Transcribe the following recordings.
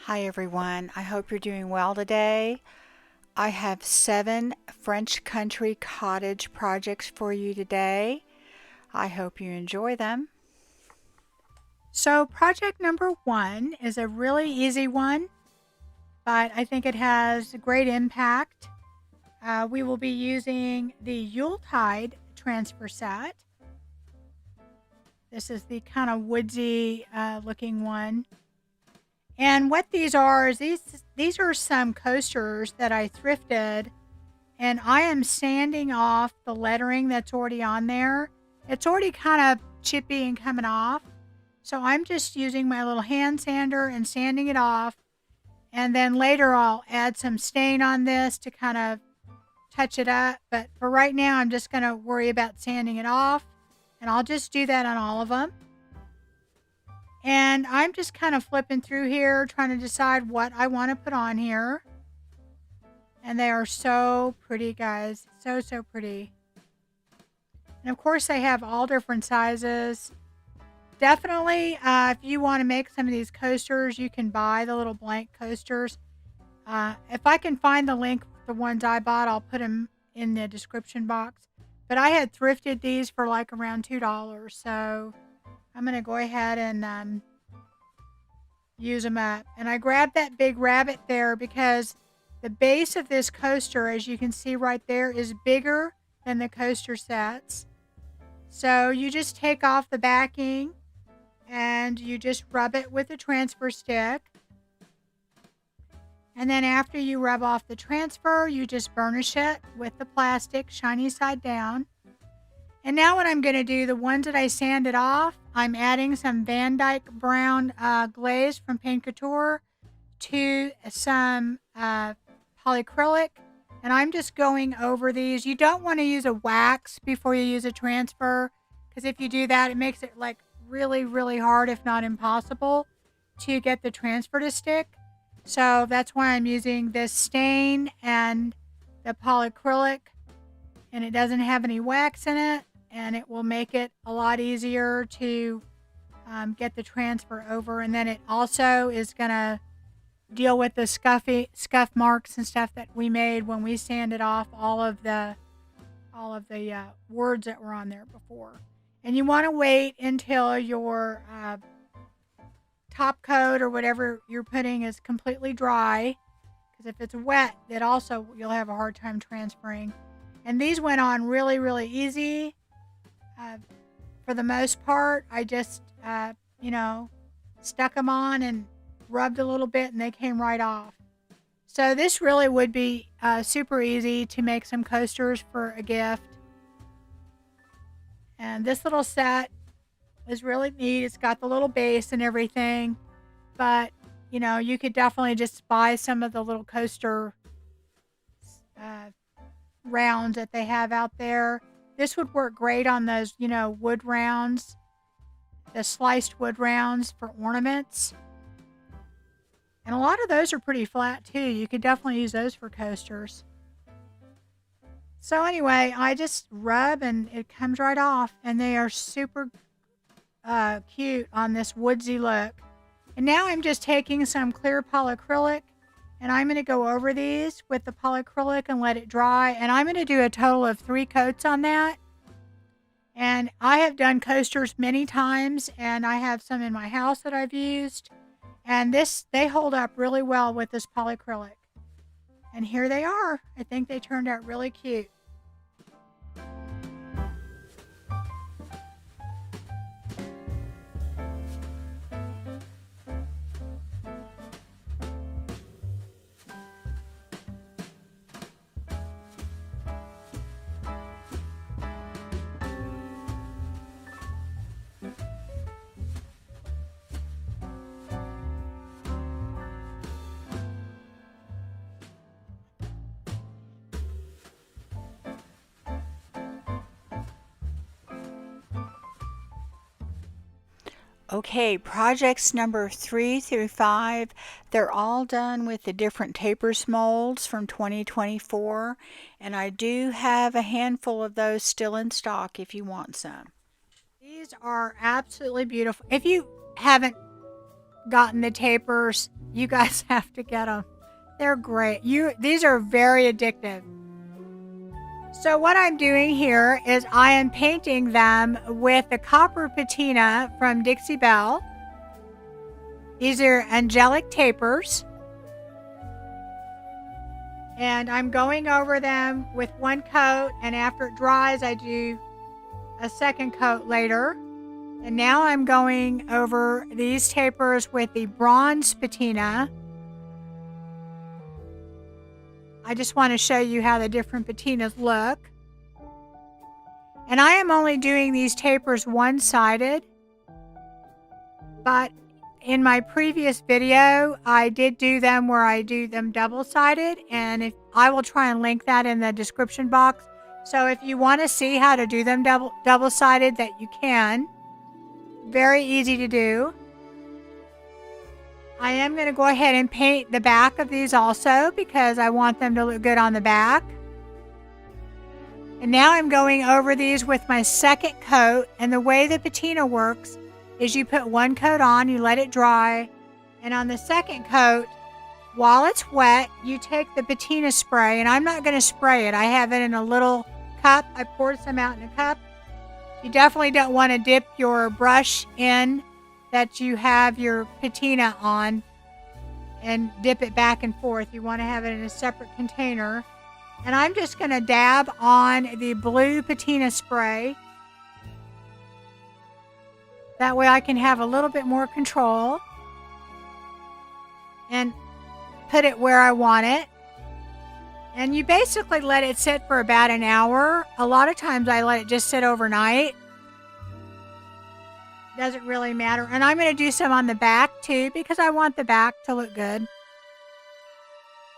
Hi everyone, I hope you're doing well today. I have 7 French country cottage projects for you today. I hope you enjoy them. So project number 1 is a really easy one, but I think it has a great impact. We will be using the Yuletide transfer set. This is the kind of woodsy looking one. And what these are is these are some coasters that I thrifted, and I am sanding off the lettering that's already on there. It's already kind of chippy and coming off. So I'm just using my little hand sander and sanding it off. And then later I'll add some stain on this to kind of touch it up. But for right now, I'm just going to worry about sanding it off. And I'll just do that on all of them. And I'm just kind of flipping through here, trying to decide what I want to put on here. And they are so pretty, guys. So, so pretty. And of course, they have all different sizes. Definitely, if you want to make some of these coasters, you can buy the little blank coasters. If I can find the link for the ones I bought, I'll put them in the description box. But I had thrifted these for like around $2. So I'm going to go ahead and use them up. And I grabbed that big rabbit there because the base of this coaster, as you can see right there, is bigger than the coaster sets. So you just take off the backing and you just rub it with a transfer stick. And then after you rub off the transfer, you just burnish it with the plastic, shiny side down. And now what I'm going to do, the ones that I sanded off, I'm adding some Van Dyke Brown glaze from Paint Couture to some polyacrylic. And I'm just going over these. You don't want to use a wax before you use a transfer, because if you do that, it makes it like really, really hard, if not impossible, to get the transfer to stick. So that's why I'm using this stain and the polyacrylic, and it doesn't have any wax in it, and it will make it a lot easier to get the transfer over. And then it also is going to deal with the scuff marks and stuff that we made when we sanded off all of the words that were on there before. And you want to wait until your top coat or whatever you're putting is completely dry, because if it's wet, that also you'll have a hard time transferring. And these went on really, really easy. For the most part, I just stuck them on and rubbed a little bit, and they came right off. So this really would be super easy to make some coasters for a gift. And this little set is really neat. It's got the little base and everything, but you could definitely just buy some of the little coaster rounds that they have out there. This would work great on those wood rounds, the sliced wood rounds for ornaments. And a lot of those are pretty flat too. You could definitely use those for coasters. So anyway, I just rub and it comes right off, and they are super cute on this woodsy look. And now I'm just taking some clear polyacrylic, and I'm going to go over these with the polyacrylic and let it dry. And I'm going to do a total of 3 coats on that. And I have done coasters many times, and I have some in my house that I've used. And they hold up really well with this polyacrylic. And here they are. I think they turned out really cute. Okay, projects number 3 through 5, they're all done with the different tapers molds from 2024, and I do have a handful of those still in stock if you want some. These are absolutely beautiful. If you haven't gotten the tapers, You guys have to get them. They're great. These are very addictive. So what I'm doing here is I am painting them with the copper patina from Dixie Belle. These are angelic tapers. And I'm going over them with one coat, and after it dries, I do a second coat later. And now I'm going over these tapers with the bronze patina. I just want to show you how the different patinas look. And I am only doing these tapers one-sided, but in my previous video, I did do them where I do them double-sided, and I will try and link that in the description box. So if you want to see how to do them double-sided, that you can. Very easy to do. I am going to go ahead and paint the back of these also because I want them to look good on the back. And now I'm going over these with my second coat, and the way the patina works is you put one coat on, you let it dry, and on the second coat, while it's wet, you take the patina spray, and I'm not going to spray it. I have it in a little cup. I poured some out in a cup. You definitely don't want to dip your brush in that you have your patina on and dip it back and forth. You want to have it in a separate container. And I'm just going to dab on the blue patina spray. That way I can have a little bit more control and put it where I want it. And you basically let it sit for about an hour. A lot of times I let it just sit overnight. Doesn't really matter. And I'm going to do some on the back too because I want the back to look good.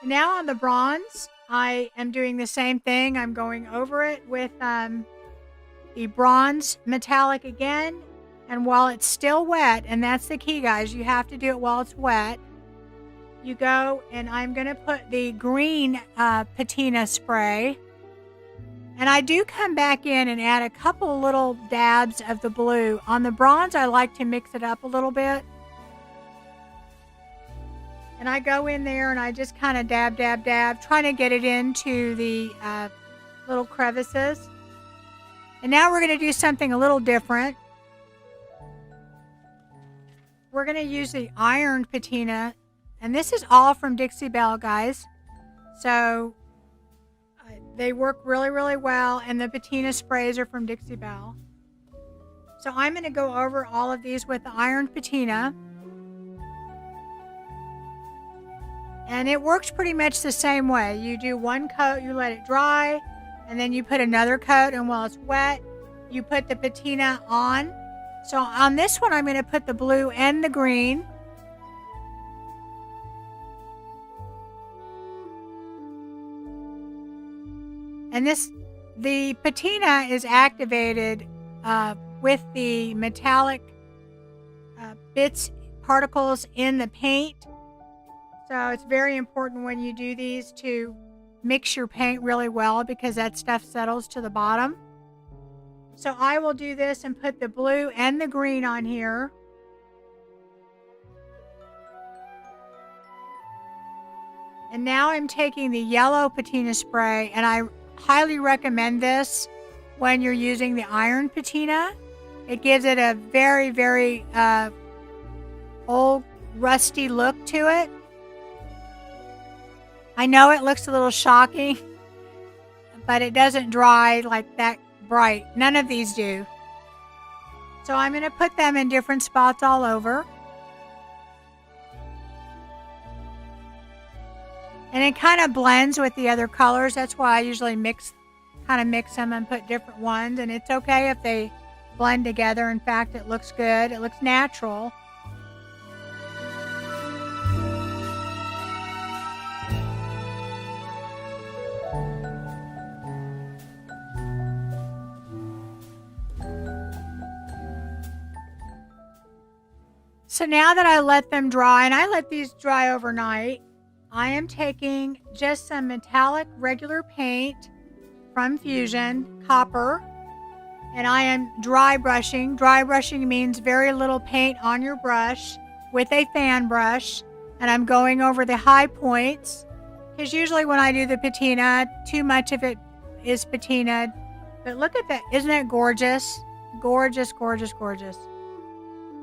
And now on the bronze, I am doing the same thing. I'm going over it with the bronze metallic again. And while it's still wet, and that's the key, guys, you have to do it while it's wet. You go, and I'm going to put the green patina spray. And I do come back in and add a couple little dabs of the blue. On the bronze, I like to mix it up a little bit. And I go in there and I just kind of dab, trying to get it into the little crevices. And now we're going to do something a little different. We're going to use the ironed patina. And this is all from Dixie Belle, guys. So they work really, really well. And the patina sprays are from Dixie Belle. So I'm going to go over all of these with the ironed patina. And it works pretty much the same way. You do one coat, you let it dry, and then you put another coat, and while it's wet, you put the patina on. So on this one, I'm going to put the blue and the green. And the patina is activated with the metallic particles in the paint. So it's very important when you do these to mix your paint really well because that stuff settles to the bottom. So I will do this and put the blue and the green on here. And now I'm taking the yellow patina spray, and I highly recommend this when you're using the iron patina. It gives it a very, very old, rusty look to it. I know it looks a little shocking, but it doesn't dry like that bright. None of these do. So I'm going to put them in different spots all over. And it kind of blends with the other colors. That's why I usually mix them and put different ones. And it's okay if they blend together. In fact, it looks good. It looks natural. So now that I let them dry, and I let these dry overnight, I am taking just some metallic regular paint from Fusion, copper, and I am dry brushing. Dry brushing means very little paint on your brush with a fan brush. And I'm going over the high points, because usually when I do the patina, too much of it is patinaed. But look at that. Isn't that gorgeous? Gorgeous, gorgeous, gorgeous.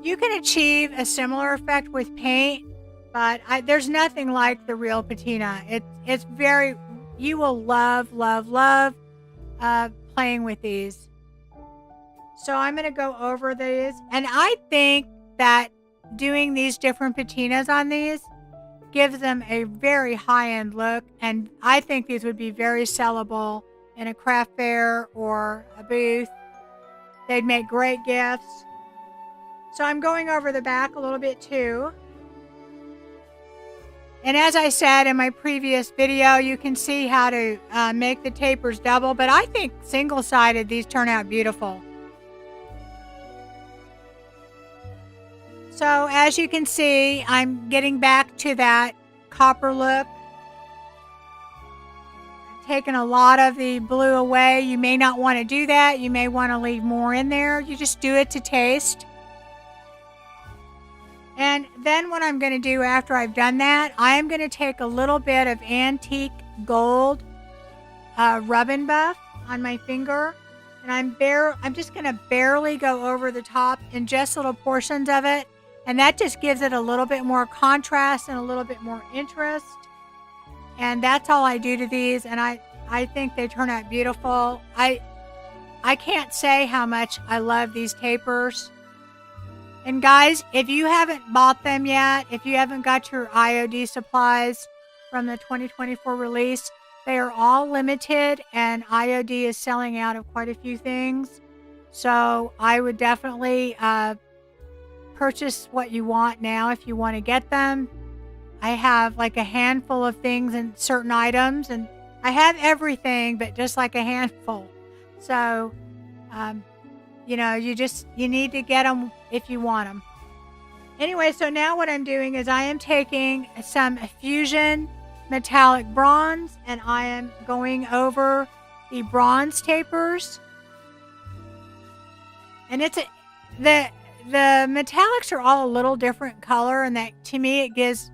You can achieve a similar effect with paint, but there's nothing like the real patina. It's very, you will love, love, love playing with these. So I'm going to go over these. And I think that doing these different patinas on these gives them a very high-end look. And I think these would be very sellable in a craft fair or a booth. They'd make great gifts. So I'm going over the back a little bit too. And as I said in my previous video, you can see how to make the tapers double. But I think single-sided, these turn out beautiful. So as you can see, I'm getting back to that copper look. I've taken a lot of the blue away. You may not want to do that. You may want to leave more in there. You just do it to taste. And then what I'm going to do after I've done that, I am going to take a little bit of antique gold rub and buff on my finger. And I'm just going to barely go over the top in just little portions of it. And that just gives it a little bit more contrast and a little bit more interest. And that's all I do to these. And I think they turn out beautiful. I can't say how much I love these tapers. And guys, if you haven't bought them yet, if you haven't got your IOD supplies from the 2024 release, they are all limited and IOD is selling out of quite a few things. So I would definitely purchase what you want now if you want to get them. I have like a handful of things and certain items, and I have everything, but just like a handful. So, you need to get them if you want them. Anyway, so now what I'm doing is I am taking some Fusion metallic bronze and I am going over the bronze tapers. And the metallics are all a little different color, and that to me it gives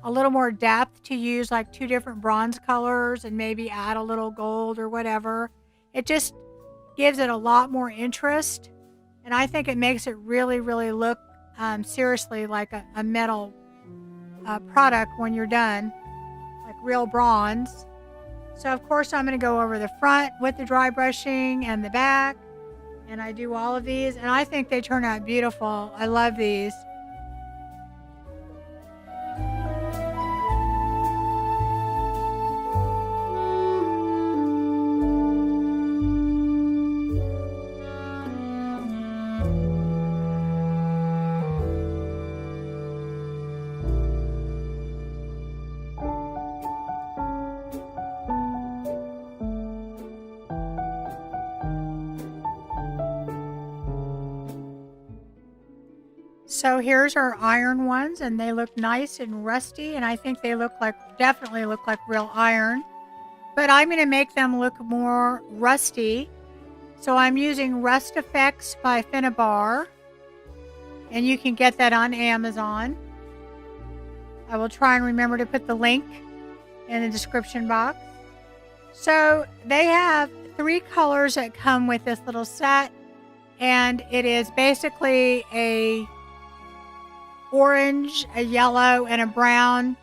a little more depth to use like two different bronze colors and maybe add a little gold or whatever. It just gives it a lot more interest, and I think it makes it really, really look seriously like a metal product when you're done, like real bronze. So of course I'm going to go over the front with the dry brushing and the back. And I do all of these, and I think they turn out beautiful. I love these. So here's our iron ones, and they look nice and rusty, and I think they definitely look like real iron. But I'm going to make them look more rusty. So I'm using Rust Effects by Finnabar, and you can get that on Amazon. I will try and remember to put the link in the description box. So they have 3 colors that come with this little set, and it is basically a orange, a yellow, and a brown,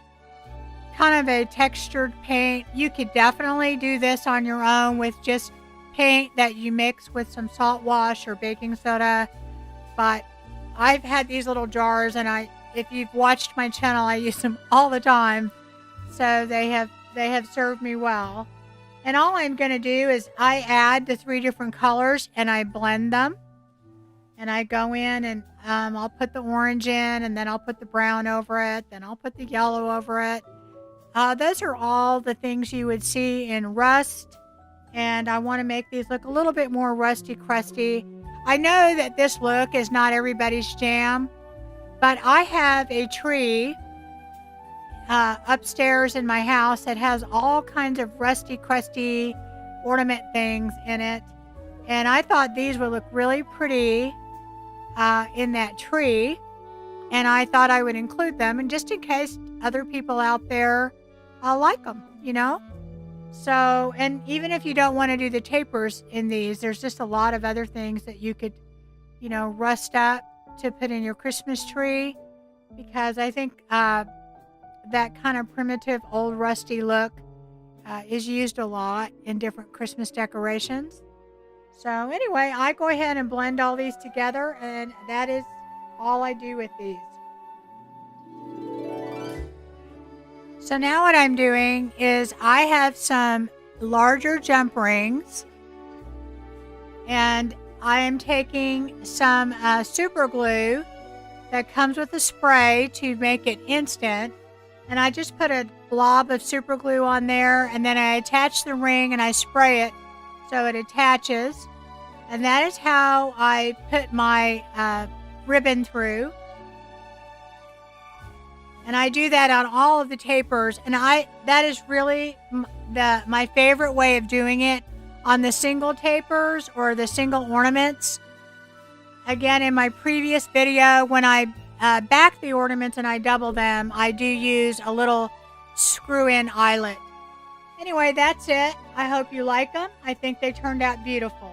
kind of a textured paint. You could definitely do this on your own with just paint that you mix with some salt wash or baking soda. But I've had these little jars, and if you've watched my channel, I use them all the time. So they have served me well. And all I'm going to do is I add the 3 different colors and I blend them. And I go in and I'll put the orange in, and then I'll put the brown over it. Then I'll put the yellow over it. Those are all the things you would see in Rust. And I want to make these look a little bit more rusty, crusty. I know that this look is not everybody's jam, but I have a tree upstairs in my house that has all kinds of rusty, crusty ornament things in it. And I thought these would look really pretty in that tree. and I thought I would include them, and just in case other people out there like them, you know. So, and even if you don't want to do the tapers in these, there's just a lot of other things that you could, rust up to put in your Christmas tree, because I think that kind of primitive, old, rusty look is used a lot in different Christmas decorations. So, anyway, I go ahead and blend all these together, and that is all I do with these. So now what I'm doing is I have some larger jump rings, and I am taking some super glue that comes with a spray to make it instant, and I just put a blob of super glue on there, and then I attach the ring and I spray it so it attaches, and that is how I put my ribbon through. And I do that on all of the tapers, and that is really my favorite way of doing it on the single tapers or the single ornaments. Again, in my previous video, when I back the ornaments and I double them, I do use a little screw-in eyelet. Anyway, that's it. I hope you like them. I think they turned out beautiful.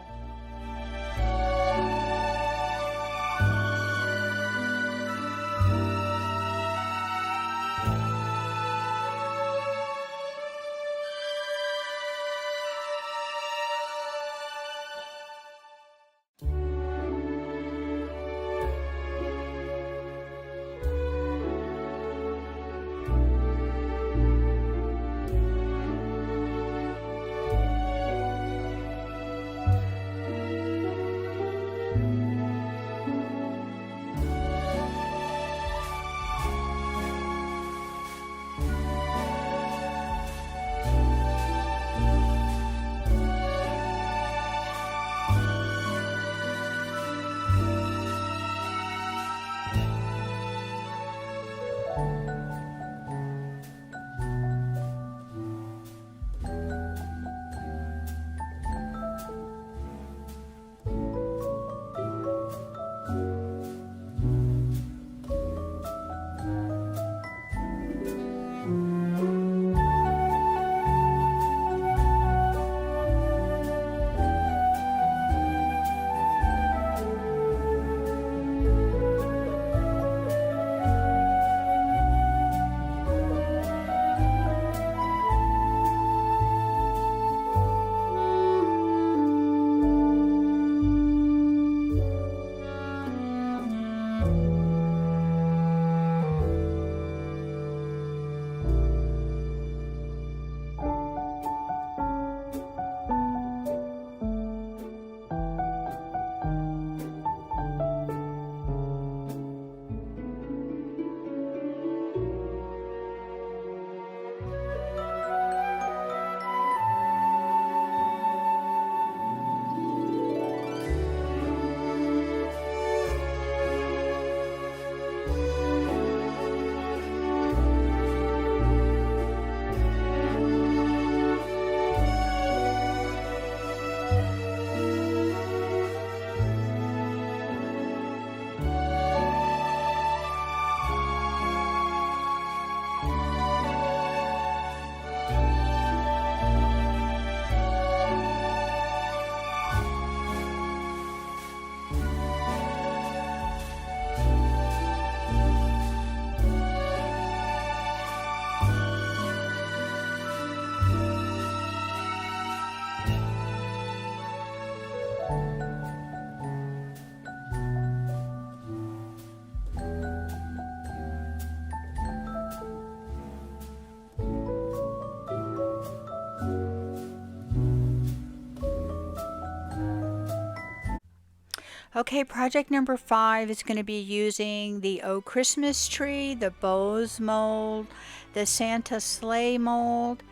Okay, project number 5 is going to be using the Oh Christmas tree, the Bose mold, the Santa sleigh mold.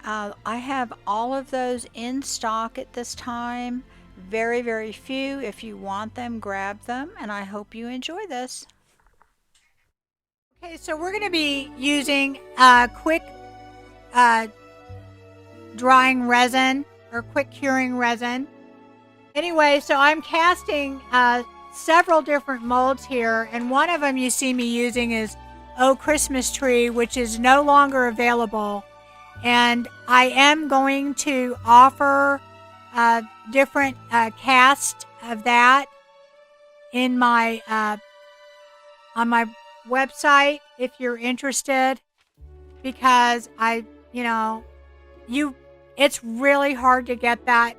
I have all of those in stock at this time. Very, very few. If you want them, grab them, and I hope you enjoy this. Okay, so we're going to be using quick drying resin or quick curing resin. Anyway, so I'm casting several different molds here, and one of them you see me using is Oh Christmas Tree, which is no longer available. And I am going to offer different cast of that in my on my website if you're interested, because it's really hard to get that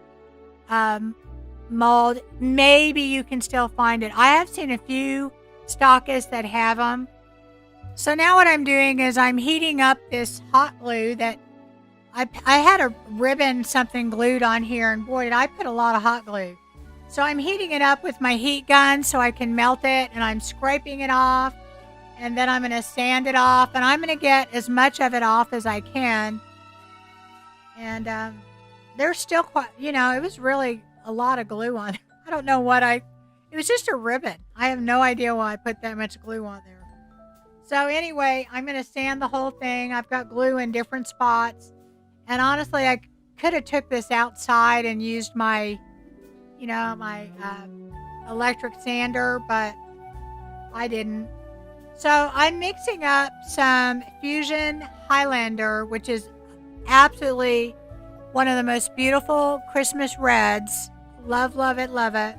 mold. Maybe you can still find it. I have seen a few stockists that have them. So now what I'm doing is I'm heating up this hot glue that I had a ribbon something glued on here, and boy, did I put a lot of hot glue. So I'm heating it up with my heat gun so I can melt it, and I'm scraping it off, and then I'm going to sand it off, and I'm going to get as much of it off as I can. And there's still quite, it was really a lot of glue on it. I don't know it was just a ribbon. I have no idea why I put that much glue on there. So anyway, I'm going to sand the whole thing. I've got glue in different spots. And honestly, I could have took this outside and used my, my electric sander, but I didn't. So I'm mixing up some Fusion Highlander, which is absolutely one of the most beautiful Christmas reds. Love, love it, love it.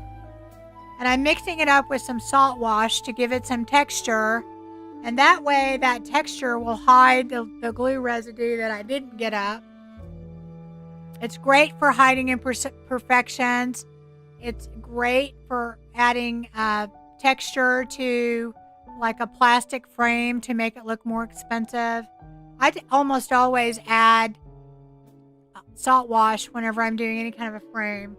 And I'm mixing it up with some salt wash to give it some texture. And that way, that texture will hide the glue residue that I didn't get up. It's great for hiding imperfections. It's great for adding texture to like a plastic frame to make it look more expensive. I almost always add salt wash whenever I'm doing any kind of a frame.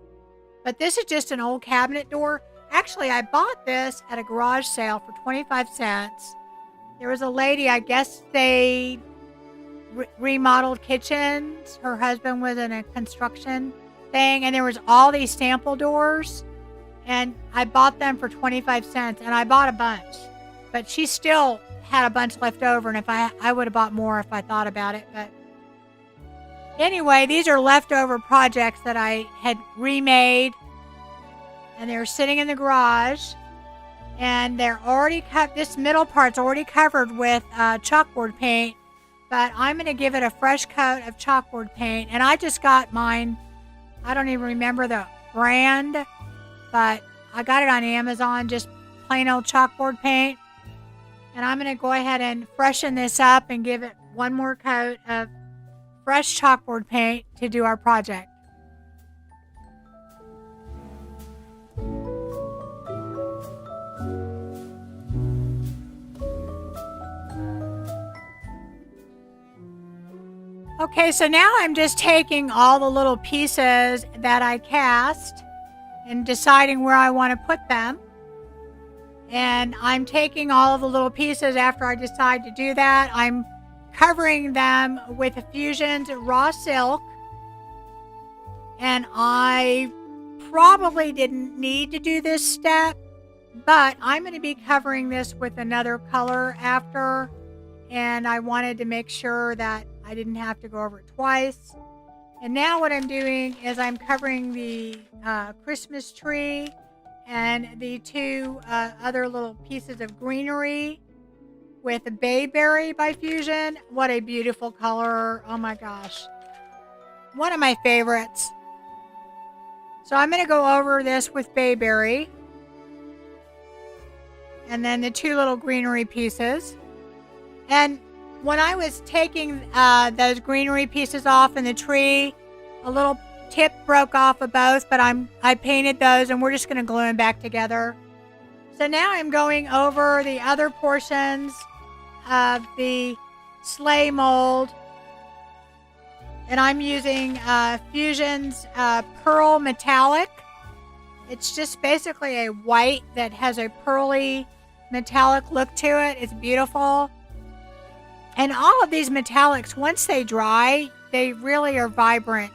But this is just an old cabinet door. Actually, I bought this at a garage sale for 25 cents. There was a lady, I guess they remodeled kitchens. Her husband was in a construction thing, and there was all these sample doors, and I bought them for 25 cents, and I bought a bunch, but she still had a bunch left over, and if I would have bought more if I thought about it. But anyway, these are leftover projects that I had remade, and they're sitting in the garage, and they're already cut. This middle part's already covered with chalkboard paint, but I'm going to give it a fresh coat of chalkboard paint. And I just got mine. I don't even remember the brand, but I got it on Amazon, just plain old chalkboard paint. And I'm going to go ahead and freshen this up and give it one more coat of fresh chalkboard paint to do our project. Okay, so now I'm just taking all the little pieces that I cast and deciding where I want to put them. And I'm taking all of the little pieces after I decide to do that. I'm covering them with a Fusion's raw silk. And I probably didn't need to do this step, but I'm going to be covering this with another color after. And I wanted to make sure that I didn't have to go over it twice. And now what I'm doing is I'm covering the Christmas tree and the two other little pieces of greenery with Bayberry by Fusion. What a beautiful color. Oh my gosh. One of my favorites. So I'm going to go over this with Bayberry. And then the two little greenery pieces. And when I was taking those greenery pieces off in the tree, a little tip broke off of both, but I painted those, and we're just going to glue them back together. So now I'm going over the other portions of the sleigh mold, and I'm using Fusion's Pearl Metallic. It's just basically a white that has a pearly metallic look to it. It's beautiful. And all of these metallics, once they dry, they really are vibrant.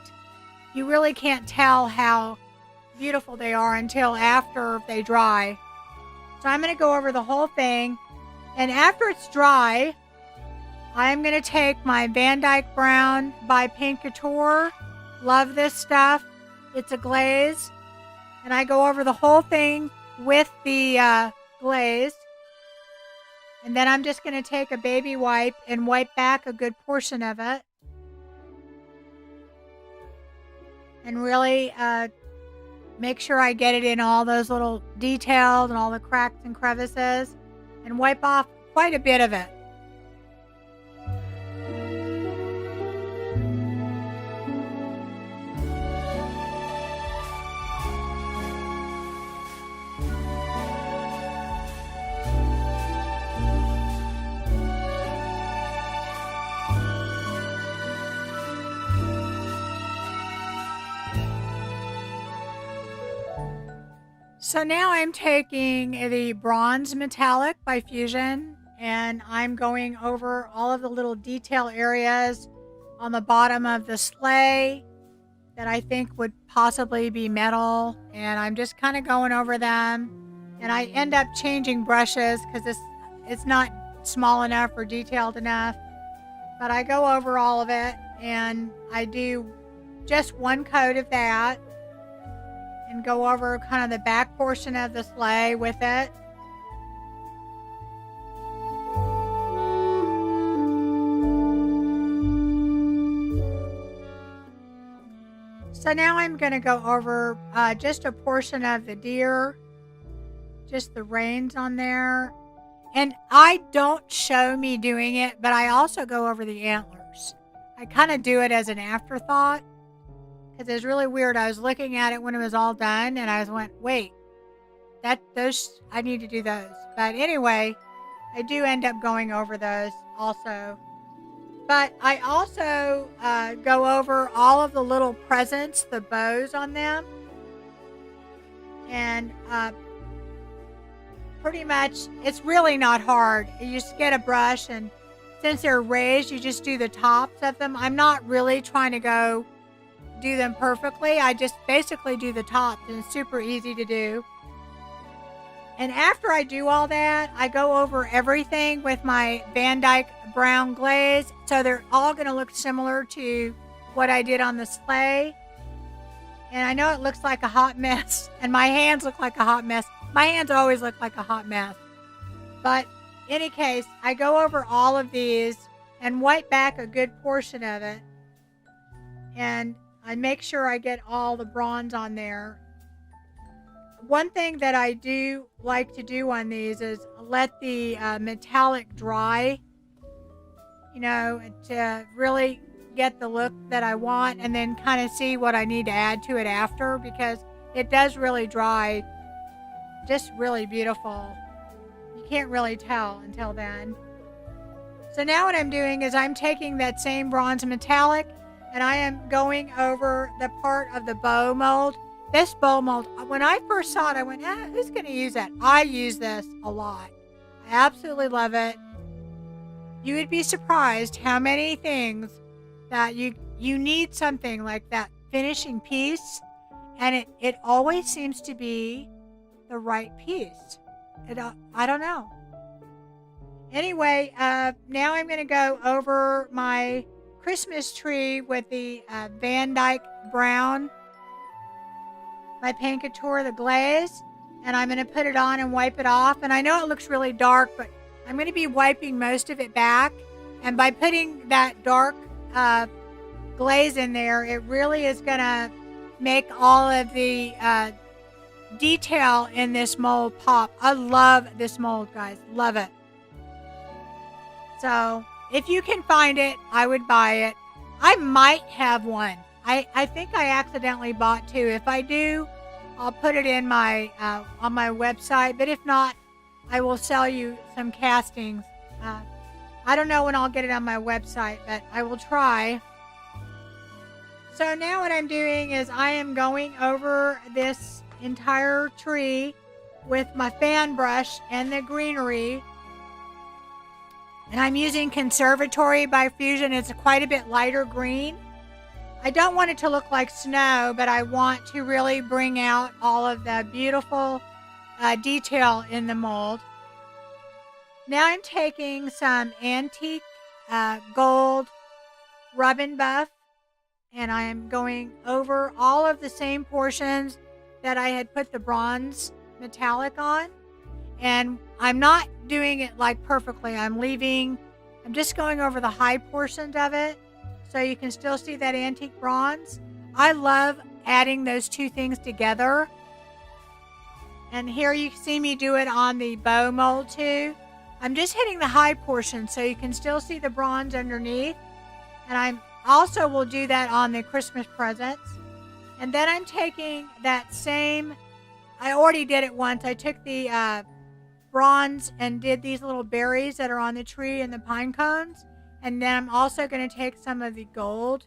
You really can't tell how beautiful they are until after they dry. So I'm going to go over the whole thing. And after it's dry, I'm going to take my Van Dyke Brown by Paint Couture. Love this stuff. It's a glaze. And I go over the whole thing with the glaze. And then I'm just going to take a baby wipe and wipe back a good portion of it. And really make sure I get it in all those little details and all the cracks and crevices. And wipe off quite a bit of it. So now I'm taking the bronze metallic by Fusion, and I'm going over all of the little detail areas on the bottom of the sleigh that I think would possibly be metal, and I'm just kind of going over them. And I end up changing brushes because it's not small enough or detailed enough, but I go over all of it, and I do just one coat of that and go over kind of the back portion of the sleigh with it. So now I'm going to go over just a portion of the deer, just the reins on there. And I don't show me doing it, but I also go over the antlers. I kind of do it as an afterthought. Because it's really weird. I was looking at it when it was all done, and I went, wait, those I need to do those. But anyway, I do end up going over those also. But I also go over all of the little presents, the bows on them. And pretty much, it's really not hard. You just get a brush, and since they're raised, you just do the tops of them. I'm not really trying to do them perfectly. I just basically do the tops, and it's super easy to do. And after I do all that, I go over everything with my Van Dyke brown glaze, so they're all going to look similar to what I did on the sleigh. And I know it looks like a hot mess, and my hands look like a hot mess. My hands always look like a hot mess. But in any case, I go over all of these and wipe back a good portion of it. And I make sure I get all the bronze on there. One thing that I do like to do on these is let the metallic dry, to really get the look that I want, and then kind of see what I need to add to it after, because it does really dry just really beautiful. You can't really tell until then. So now what I'm doing is I'm taking that same bronze metallic, and I am going over the part of the bow mold. This bow mold, when I first saw it, I went, who's going to use that? I use this a lot. I absolutely love it. You would be surprised how many things that you need something like that finishing piece, and it always seems to be the right piece. I don't know. Anyway, now I'm going to go over my Christmas tree with the Van Dyke brown, my Paint Couture, the glaze, and I'm going to put it on and wipe it off. And I know it looks really dark, but I'm going to be wiping most of it back. And by putting that dark glaze in there, it really is going to make all of the detail in this mold pop. I love this mold, guys. Love it. So if you can find it, I would buy it. I might have one. I think I accidentally bought two. If I do, I'll put it in my on my website. But if not, I will sell you some castings. I don't know when I'll get it on my website, but I will try. So now what I'm doing is I am going over this entire tree with my fan brush and the greenery. And I'm using Conservatory by Fusion. It's quite a bit lighter green. I don't want it to look like snow, but I want to really bring out all of the beautiful detail in the mold. Now I'm taking some antique gold rub and buff, and I am going over all of the same portions that I had put the bronze metallic on. And I'm not doing it like perfectly. I'm just going over the high portions of it so you can still see that antique bronze. I love adding those two things together. And here you see me do it on the bow mold too. I'm just hitting the high portion so you can still see the bronze underneath. And I also will do that on the Christmas presents. And then I'm taking that same, I already did it once. I took the bronze and did these little berries that are on the tree and the pine cones. And then I'm also going to take some of the gold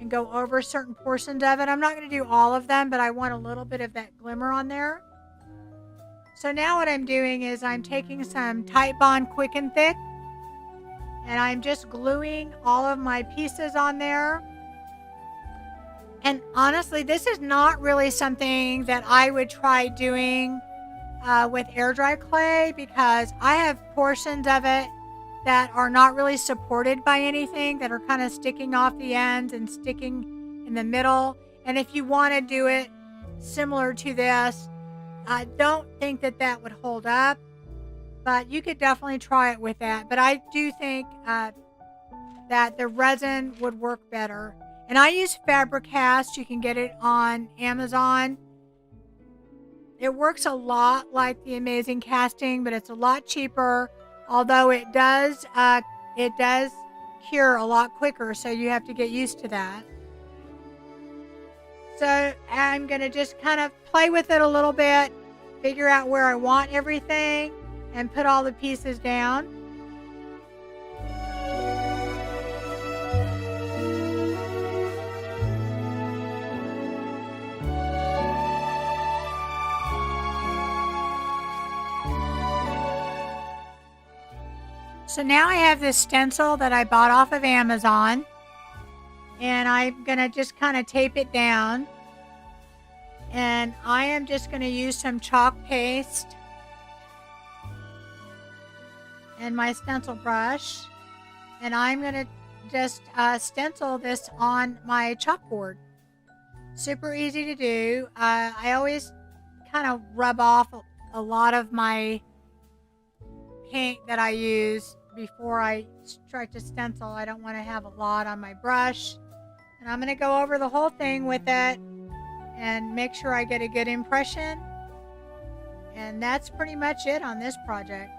and go over certain portions of it. I'm not going to do all of them, but I want a little bit of that glimmer on there. So now what I'm doing is I'm taking some Tite Bond Quick and Thick, and I'm just gluing all of my pieces on there. And honestly, this is not really something that I would try doing with air dry clay, because I have portions of it that are not really supported by anything, that are kind of sticking off the ends and sticking in the middle. And if you want to do it similar to this, I don't think that would hold up, but you could definitely try it with that. But I do think that the resin would work better. And I use Fabricast. You can get it on Amazon. It works a lot like the Amazing Casting, but it's a lot cheaper. Although it does cure a lot quicker, so you have to get used to that. So I'm going to just kind of play with it a little bit, figure out where I want everything, and put all the pieces down. So now I have this stencil that I bought off of Amazon, and I'm going to just kind of tape it down. And I am just going to use some chalk paste and my stencil brush, and I'm going to just stencil this on my chalkboard. Super easy to do. I always kind of rub off a lot of my paint that I use before I start to stencil. I don't want to have a lot on my brush. And I'm going to go over the whole thing with it and make sure I get a good impression. And that's pretty much it on this project.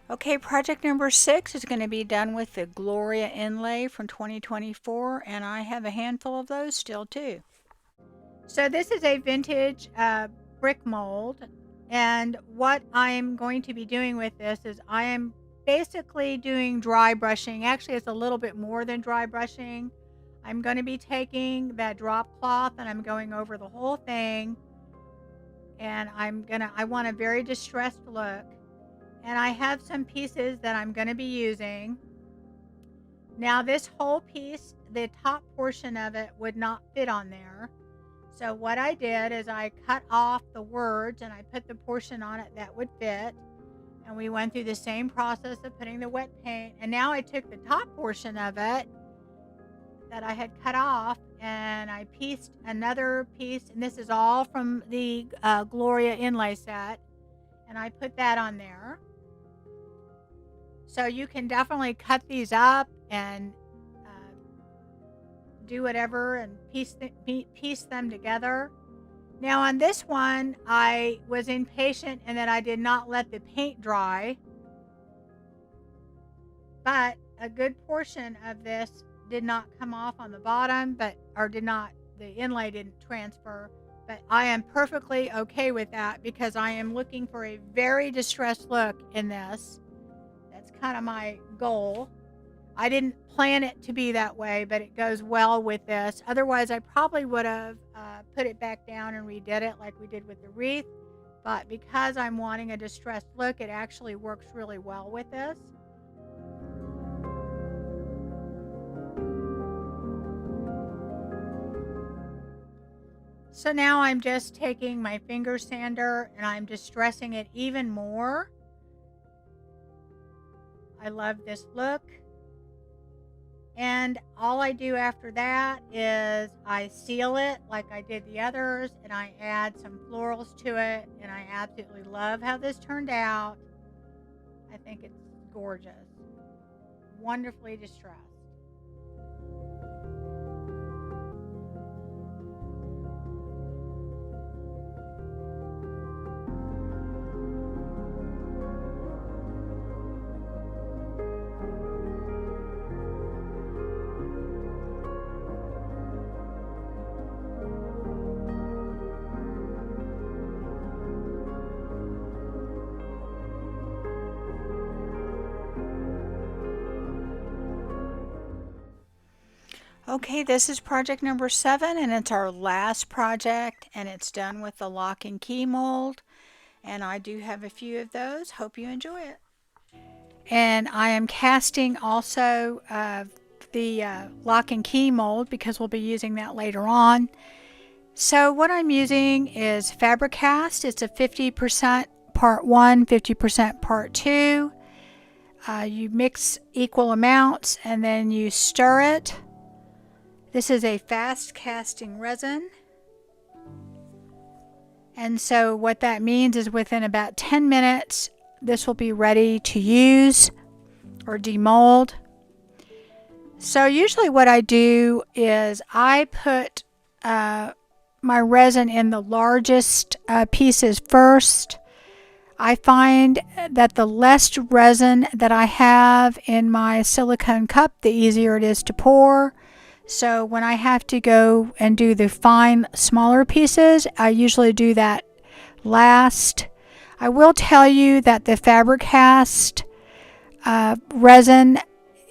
Okay, project number 6 is going to be done with the Gloria inlay from 2024, and I have a handful of those still too. So this is a vintage brick mold, and what I'm going to be doing with this is I am basically doing dry brushing. Actually, it's a little bit more than dry brushing. I'm going to be taking that drop cloth and I'm going over the whole thing, and I want a very distressed look. And I have some pieces that I'm going to be using. Now this whole piece, the top portion of it would not fit on there. So what I did is I cut off the words and I put the portion on it that would fit. And we went through the same process of putting the wet paint. And now I took the top portion of it that I had cut off and I pieced another piece. And this is all from the Gloria inlay set. And I put that on there. So you can definitely cut these up and do whatever and piece them together. Now on this one, I was impatient and that I did not let the paint dry. But a good portion of this did not come off on the bottom, the inlay didn't transfer. But I am perfectly okay with that because I am looking for a very distressed look in this. That's kind of my goal. I didn't plan it to be that way, but it goes well with this. Otherwise, I probably would have put it back down and redid it like we did with the wreath. But because I'm wanting a distressed look, it actually works really well with this. So now I'm just taking my finger sander and I'm distressing it even more. I love this look. And all I do after that is I seal it like I did the others, and I add some florals to it, and I absolutely love how this turned out. I think it's gorgeous. Wonderfully distressed. Okay, this is project number 7, and it's our last project, and it's done with the lock and key mold. And I do have a few of those. Hope you enjoy it. And I am casting also the lock and key mold because we'll be using that later on. So what I'm using is fabric cast. It's a 50% part 1, 50% part 2. You mix equal amounts and then you stir it. This is a fast casting resin. And so what that means is within about 10 minutes, this will be ready to use or demold. So usually what I do is I put my resin in the largest pieces first. I find that the less resin that I have in my silicone cup, the easier it is to pour. So when I have to go and do the fine, smaller pieces, I usually do that last. I will tell you that the fabric cast resin,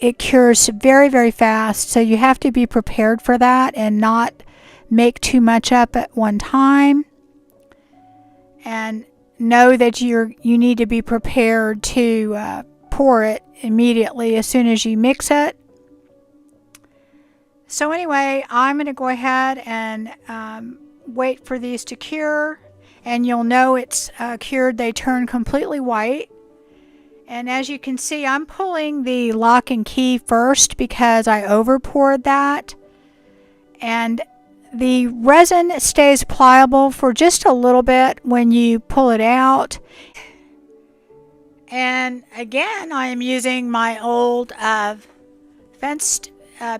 it cures very, very fast. So you have to be prepared for that and not make too much up at one time. And know that you need to be prepared to pour it immediately as soon as you mix it. So anyway, I'm going to go ahead and wait for these to cure, and you'll know it's cured. They turn completely white. And as you can see, I'm pulling the lock and key first because I over poured that. And the resin stays pliable for just a little bit when you pull it out. And again, I am using my old fenced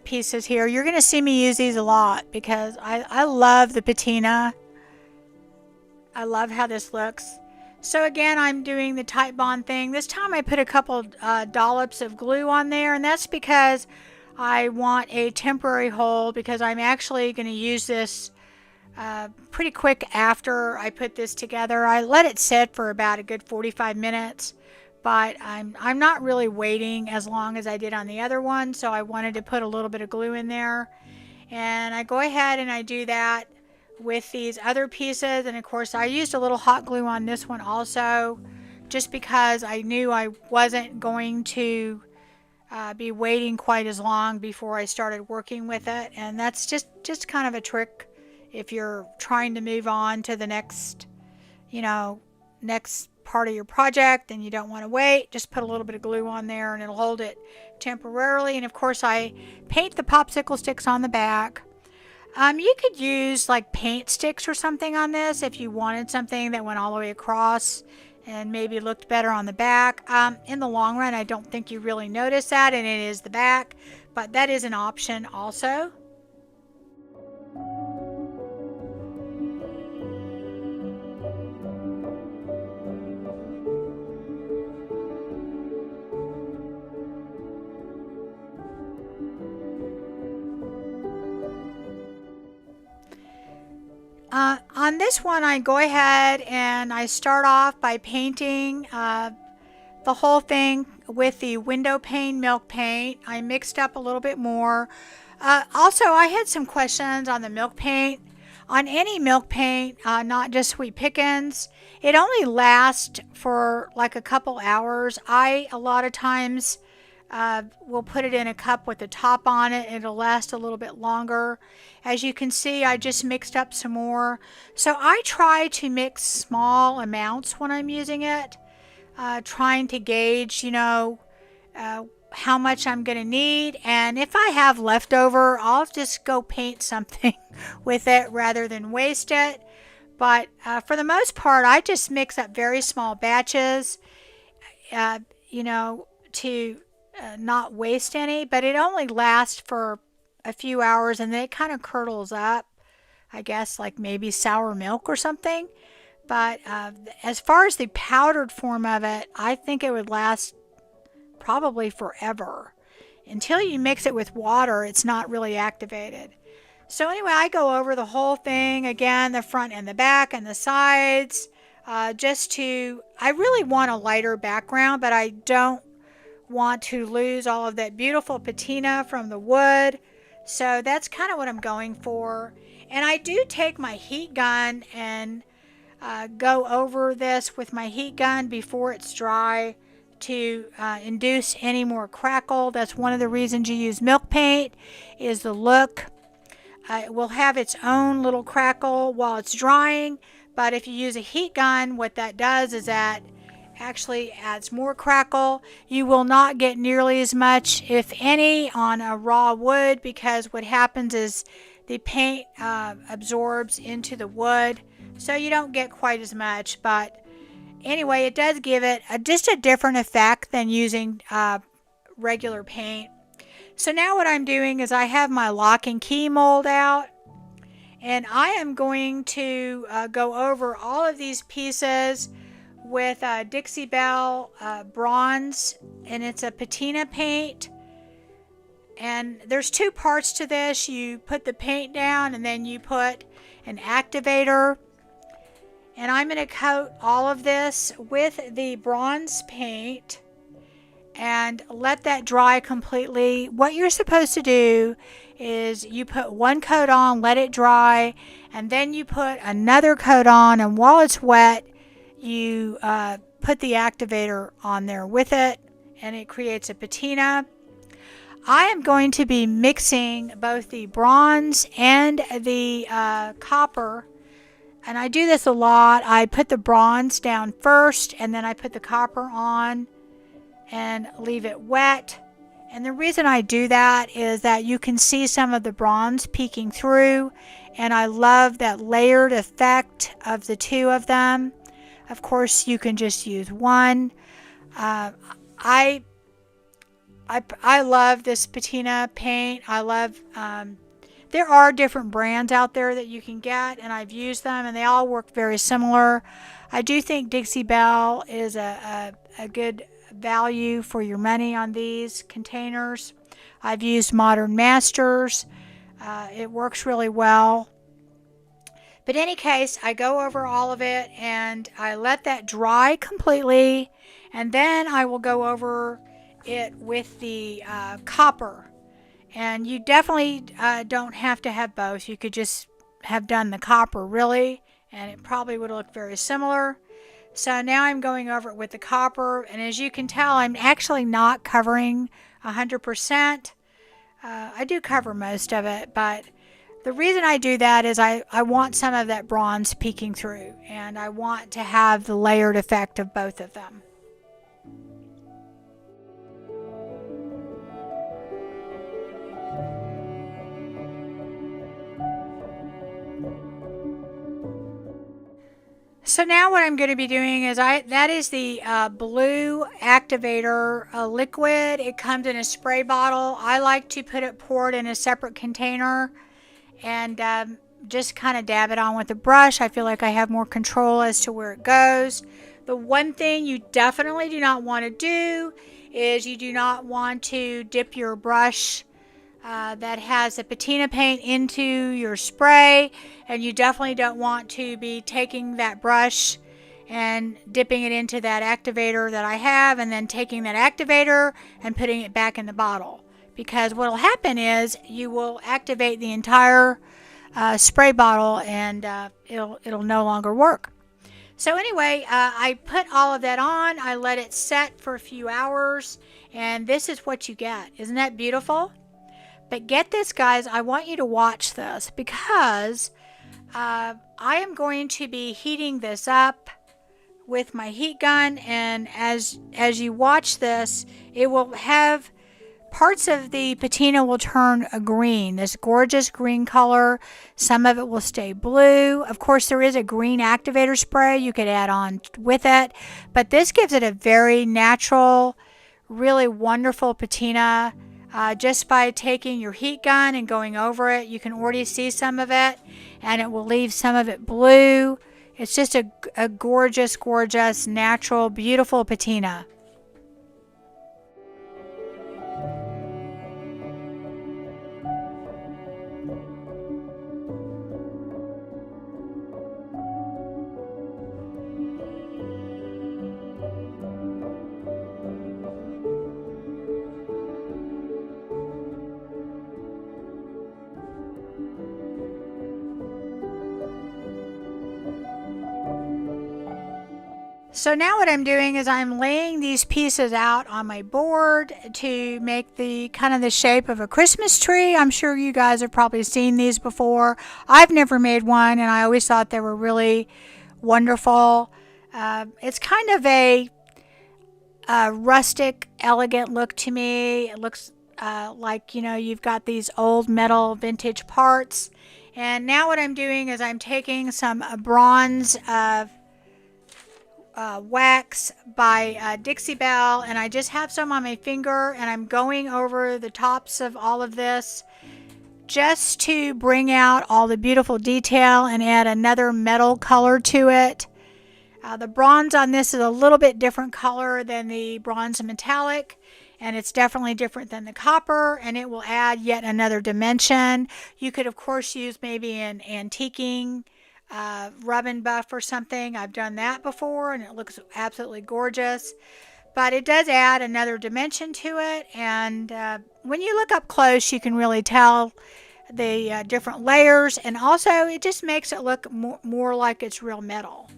pieces here. You're going to see me use these a lot because I love the patina. I love how this looks. So again, I'm doing the tight bond thing. This time I put a couple dollops of glue on there, and that's because I want a temporary hold because I'm actually going to use this pretty quick after I put this together. I let it sit for about a good 45 minutes. But I'm not really waiting as long as I did on the other one, so I wanted to put a little bit of glue in there. And I go ahead and I do that with these other pieces. And of course, I used a little hot glue on this one also, just because I knew I wasn't going to be waiting quite as long before I started working with it. And that's just kind of a trick if you're trying to move on to the next, next part of your project and you don't want to wait. Just put a little bit of glue on there and it'll hold it temporarily. And of course, I paint the popsicle sticks on the back. You could use like paint sticks or something on this if you wanted something that went all the way across and maybe looked better on the back. In the long run, I don't think you really notice that, and it is the back, but that is an option also. on this one, I go ahead and I start off by painting the whole thing with the window pane milk paint. I mixed up a little bit more. Also, I had some questions on the milk paint. On any milk paint, not just Sweet Pickins, it only lasts for like a couple hours. I, a lot of times, will put it in a cup with the top on it. It'll last a little bit longer. As you can see, I just mixed up some more. So I try to mix small amounts when I'm using it, trying to gauge, how much I'm going to need. And if I have leftover, I'll just go paint something with it rather than waste it. But for the most part, I just mix up very small batches, to not waste any. But it only lasts for a few hours and then it kind of curdles up. I guess like maybe sour milk or something. But as far as the powdered form of it, I think it would last probably forever. Until you mix it with water, it's not really activated. So anyway, I go over the whole thing again, the front and the back and the sides, I really want a lighter background, but I don't want to lose all of that beautiful patina from the wood. So that's kind of what I'm going for. And I do take my heat gun and go over this with my heat gun before it's dry to induce any more crackle. That's one of the reasons you use milk paint, is the look. It will have its own little crackle while it's drying, but if you use a heat gun, what that does is that actually adds more crackle. You will not get nearly as much, if any, on a raw wood, because what happens is the paint absorbs into the wood, so you don't get quite as much. But anyway, it does give it just a different effect than using regular paint. So now what I'm doing is I have my lock and key mold out, and I am going to go over all of these pieces with Dixie Belle bronze, and it's a patina paint. And there's two parts to this. You put the paint down and then you put an activator. And I'm going to coat all of this with the bronze paint and let that dry completely. What you're supposed to do is you put one coat on, let it dry, and then you put another coat on, and while it's wet, you put the activator on there with it, and it creates a patina. I am going to be mixing both the bronze and the copper, and I do this a lot. I put the bronze down first, and then I put the copper on and leave it wet. And the reason I do that is that you can see some of the bronze peeking through, and I love that layered effect of the two of them. Of course, you can just use one. I love this patina paint. I love, there are different brands out there that you can get, and I've used them, and they all work very similar. I do think Dixie Belle is a good value for your money on these containers. I've used Modern Masters. It works really well. But in any case, I go over all of it and I let that dry completely, and then I will go over it with the copper. And you definitely don't have to have both. You could just have done the copper, really, and it probably would look very similar. So now I'm going over it with the copper, and as you can tell, I'm actually not covering 100%. I do cover most of it, but the reason I do that is I want some of that bronze peeking through, and I want to have the layered effect of both of them. So now what I'm going to be doing is that is the blue activator liquid. It comes in a spray bottle. I like to pour it in a separate container and just kind of dab it on with a brush. I feel like I have more control as to where it goes. The one thing you definitely do not want to do is you do not want to dip your brush that has the patina paint into your spray, and you definitely don't want to be taking that brush and dipping it into that activator that I have, and then taking that activator and putting it back in the bottle, because what will happen is you will activate the entire spray bottle, and it'll no longer work. So anyway, I put all of that on. I let it set for a few hours, and this is what you get. Isn't that beautiful? But get this, guys, I want you to watch this, because I am going to be heating this up with my heat gun, and as you watch this, it will have parts of the patina will turn a green, this gorgeous green color. Some of it will stay blue. Of course, there is a green activator spray you could add on with it, but this gives it a very natural, really wonderful patina. Just by taking your heat gun and going over it, you can already see some of it, and it will leave some of it blue. It's just a gorgeous, gorgeous, natural, beautiful patina. So now what I'm doing is I'm laying these pieces out on my board to make the kind of the shape of a Christmas tree. I'm sure you guys have probably seen these before. I've never made one, and I always thought they were really wonderful. It's kind of a rustic, elegant look to me. It looks like, you've got these old metal vintage parts. And now what I'm doing is I'm taking some bronze wax by Dixie Belle, and I just have some on my finger, and I'm going over the tops of all of this just to bring out all the beautiful detail and add another metal color to it. The bronze on this is a little bit different color than the bronze metallic, and it's definitely different than the copper, and it will add yet another dimension. You could of course use maybe an antiquing rub and buff or something. I've done that before, and it looks absolutely gorgeous, but it does add another dimension to it. And when you look up close, you can really tell the different layers, and also it just makes it look more like it's real metal.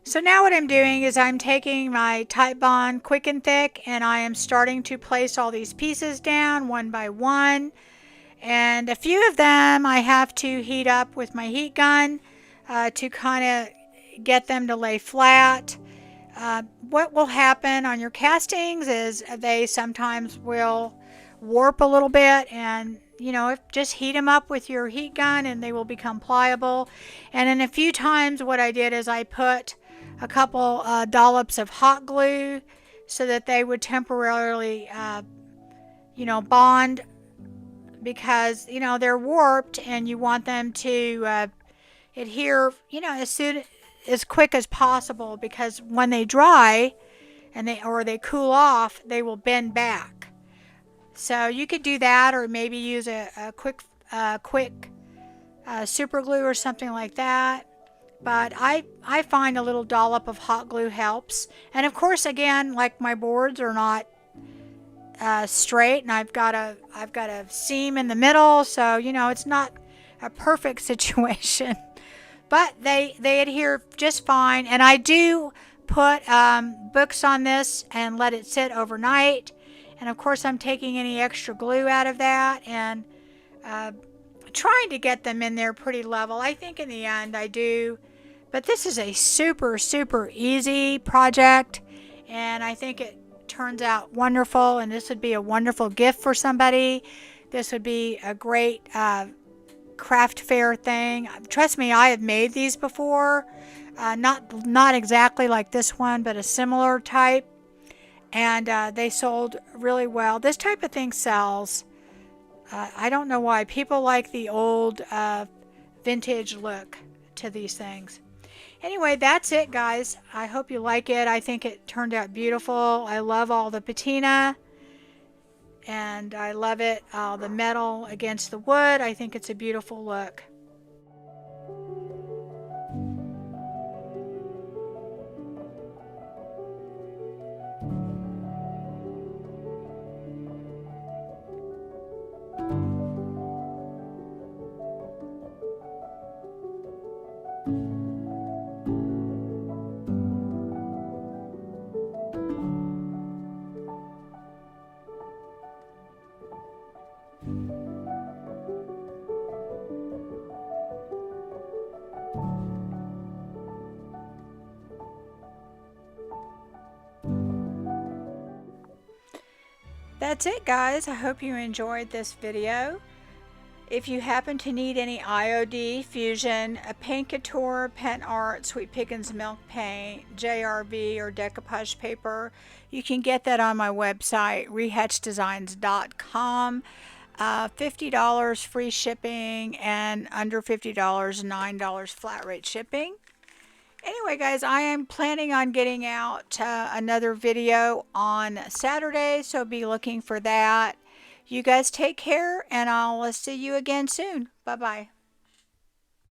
So now what I'm doing is I'm taking my Titebond Quick and Thick, and I am starting to place all these pieces down one by one. And a few of them I have to heat up with my heat gun to kind of get them to lay flat. What will happen on your castings is they sometimes will warp a little bit, and just heat them up with your heat gun and they will become pliable. And then a few times what I did is I put a couple dollops of hot glue so that they would temporarily bond, because they're warped and you want them to adhere as quick as possible, because when they dry and they cool off, they will bend back. So you could do that, or maybe use a quick super glue or something like that. But I find a little dollop of hot glue helps. And of course, again, like my boards are not straight, and I've got a seam in the middle, so it's not a perfect situation. But they adhere just fine. And I do put books on this and let it sit overnight. And of course, I'm taking any extra glue out of that and trying to get them in there pretty level. I think in the end I do. But this is a super, super easy project, and I think it turns out wonderful, and this would be a wonderful gift for somebody. This would be a great craft fair thing. Trust me, I have made these before. Not exactly like this one, but a similar type, and they sold really well. This type of thing sells. I don't know why. People like the old vintage look to these things. Anyway, that's it, guys. I hope you like it. I think it turned out beautiful. I love all the patina, and I love it. The metal against the wood. I think it's a beautiful look. That's it, guys. I hope you enjoyed this video. If you happen to need any IOD, Fusion, a paint couture, pen art, Sweet Pickins milk paint, JRB, or decoupage paper, you can get that on my website, rehatchdesigns.com. $50 free shipping, and under $50, $9 flat rate shipping. Anyway, guys, I am planning on getting out another video on Saturday, so be looking for that. You guys take care, and I'll see you again soon. Bye-bye.